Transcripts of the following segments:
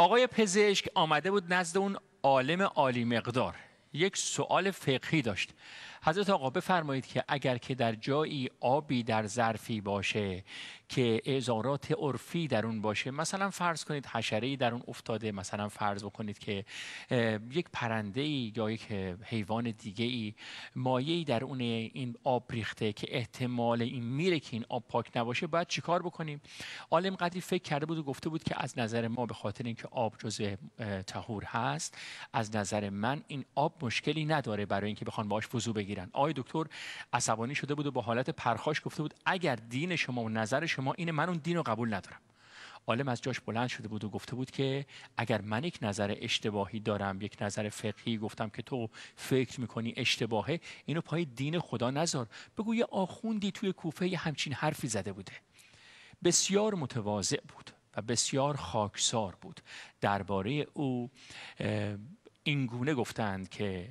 آقای پزشک آمده بود نزد اون عالم عالی مقدار، یک سوال فقهی داشت. حضرت آقا بفرمایید که اگر که در جایی آبی در ظرفی باشه که اعزارات عرفی در اون باشه، مثلا فرض کنید حشره‌ای در اون افتاده، مثلا فرض بکنید که یک پرنده‌ای یا یک حیوان دیگه‌ای مایعی در اون این آب ریخته که احتمال این میره که این آب پاک نباشه، باید چیکار بکنیم؟ عالم قدری فکر کرده بود و گفته بود که از نظر ما به خاطر اینکه آب جزء طهور هست، از نظر من این آب مشکلی نداره برای اینکه بخوان باهاش وضو بگیرن. آقای دکتر عصبانی شده بود و با حالت پرخاش گفته بود اگر دین شما و نظر شما اینه، من اون دین رو قبول ندارم. عالم از جاش بلند شده بود و گفته بود که اگر من یک نظر اشتباهی دارم، یک نظر فقهی گفتم که تو فکر میکنی اشتباهه، اینو پای دین خدا نذار. بگو یه آخوندی توی کوفه یه همچین حرفی زده بوده. بسیار متواضع بود و بسیار خاکسار بود. درباره او اینگونه گفتند که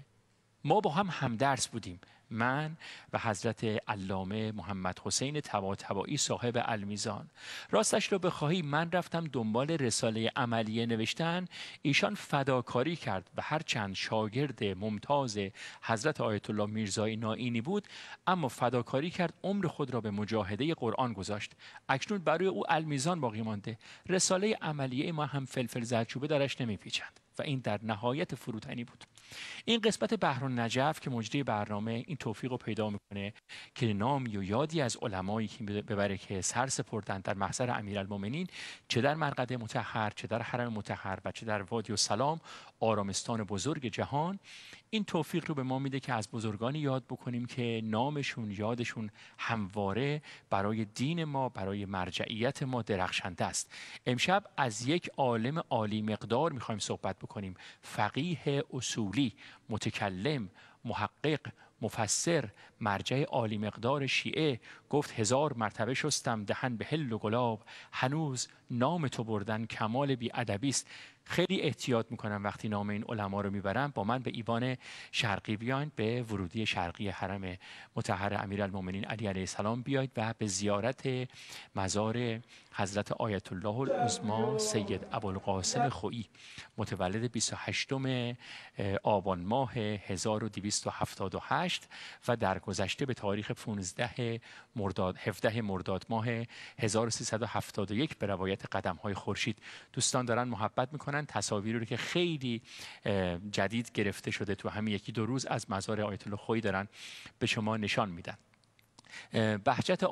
ما با هم همدرس بودیم، من و حضرت علامه محمد حسین طباطبایی صاحب المیزان. راستش رو بخواهی من رفتم دنبال رساله عملیه نوشتن، ایشان فداکاری کرد و هرچند شاگرد ممتاز حضرت آیت الله میرزایی نائینی بود، اما فداکاری کرد، عمر خود را به مجاهده قرآن گذاشت. اکنون برای او المیزان باقی مانده، رساله عملیه ما هم فلفل زردچوبه درش نمیپیچند و این در نهایت فروتنی بود. این قسمت بحرالنجف که مجری برنامه این توفیق رو پیدا میکنه که نامی و یادی از علمایی که ببره که سر سپردند در محضر امیرالمومنین، چه در مرقد مطهر، چه در حرم مطهر و چه در وادی السلام، آرامستان بزرگ جهان. این توفیق رو به ما میده که از بزرگانی یاد بکنیم که نامشون، یادشون همواره برای دین ما، برای مرجعیت ما درخشنده است. امشب از یک عالم عالی مقدار میخوایم صحبت بکنیم، فقیه اصولی، متکلم، محقق، مفسر، مرجع عالی مقدار شیعه. گفت 1000 مرتبه شستم دهن به هل و گلاب، هنوز نام تو بردن کمال بی ادبی است. خیلی احتیاط میکنم وقتی نام این علما رو میبرم، با من به ایوان شرقی بیاین، به ورودی شرقی حرم مطهر امیرالمومنین علی علیه السلام بیاید و به زیارت مزار حضرت آیت الله العظمی سید ابوالقاسم خویی، متولد 28 آبان ماه 1278 و درگذشته به تاریخ 17 مرداد ماه 1371 به روایت قدم‌های خورشید. دوستان دارن محبت میکنن تصاویری رو که خیلی جدید گرفته شده تو همین یکی دو روز از مزار آیت الله خویی دارن به شما نشان میدن. بهجت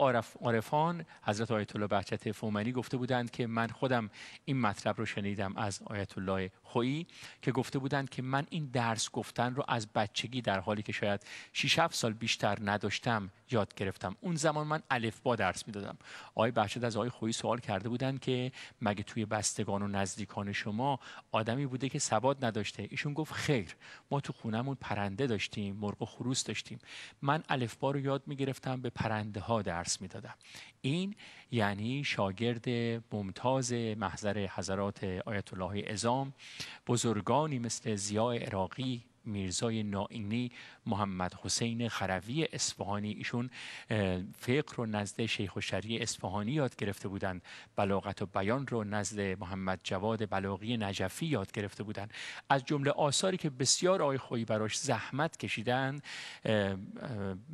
عارفان، حضرت آیت الله بهجت فومنی گفته بودند که من خودم این مطلب رو شنیدم از آیت الله خویی که گفته بودند که من این درس گفتن رو از بچگی در حالی که شاید 6-7 سال بیشتر نداشتم یاد گرفتم. اون زمان من الفبا درس میدادم. آقای بهجت از آقای خویی سوال کرده بودند که مگه توی بستگان و نزدیکان شما آدمی بوده که سواد نداشته؟ ایشون گفت خیر، ما تو خونمون پرنده داشتیم، مرغ و خروس داشتیم، من الفبا رو یاد میگرفتم، به پرنده ها درس میدادم. این یعنی شاگرد ممتاز محضر حضرات آیت الله عظام، بزرگانی مثل ضیاء عراقی، میرزای نائینی، محمد حسین خروی اصفهانی. ایشون فقه رو نزد شیخ الشریع اصفهانی یاد گرفته بودند، بلاغت و بیان رو نزد محمد جواد بلاغی نجفی یاد گرفته بودند. از جمله آثاری که بسیار آقای خویی براش زحمت کشیدن، به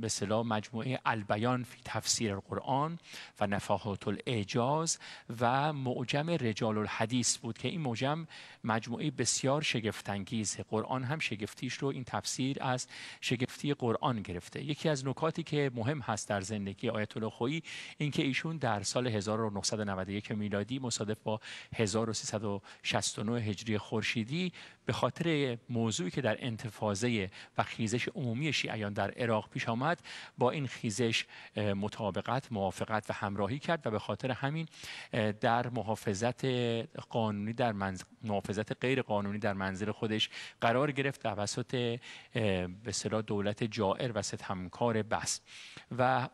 اصطلاح مجموعه البیان فی تفسیر القرآن و نفحات الاعجاز و معجم رجال الحدیث بود که این معجم مجموعه بسیار شگفت‌انگیز، قرآن هم شگفتیش رو این تفسیر از شگفتی قرآن گرفته. یکی از نکاتی که مهم هست در زندگی آیت الله خویی این که ایشون در سال 1991 میلادی مصادف با 1369 هجری خورشیدی به خاطر موضوعی که در انتفاضه و خیزش عمومی شیعیان در عراق پیش آمد، با این خیزش مطابقت، موافقت و همراهی کرد و به خاطر همین در محافظت قانونی محافظت غیر قانونی در منزل خودش قرار گرفت توسط به اصطلاح دولت جائر و ستمکار بس. و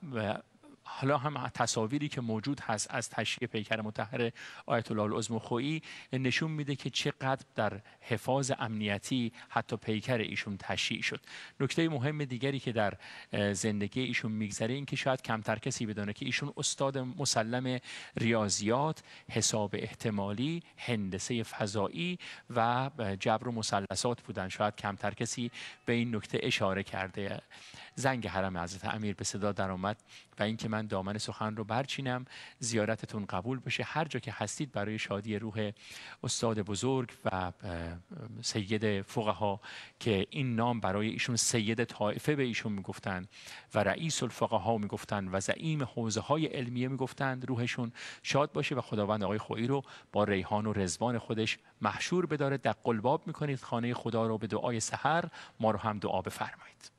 حالا هم تصاویری که موجود هست از تشییع پیکر مطهر آیت الله العظمی خویی نشون میده که چقدر در حفاظ امنیتی حتی پیکر ایشون تشییع شد. نکته مهم دیگری که در زندگی ایشون میگذره این که شاید کمتر کسی بدونه که ایشون استاد مسلم ریاضیات، حساب احتمالی، هندسه فضایی و جبر و مثلثات بودن. شاید کمتر کسی به این نکته اشاره کرده. زنگ حرم حضرت امیر به صدا در آمد و اینکه من دامن سخن رو برچینم. زیارتتون قبول بشه. هر جا که هستید برای شادی روح استاد بزرگ و سید فقها که این نام برای ایشون سید طائفه به ایشون میگفتن و رئیس الفقها میگفتن و زعیم حوزه های علمیه میگفتند، روحشون شاد باشه و خداوند آقای خویی رو با ریحان و رضوان خودش محشور بداره. در قلباب میکنید خانه خدا رو به دعای سحر، ما رو هم دعا بفرمایید.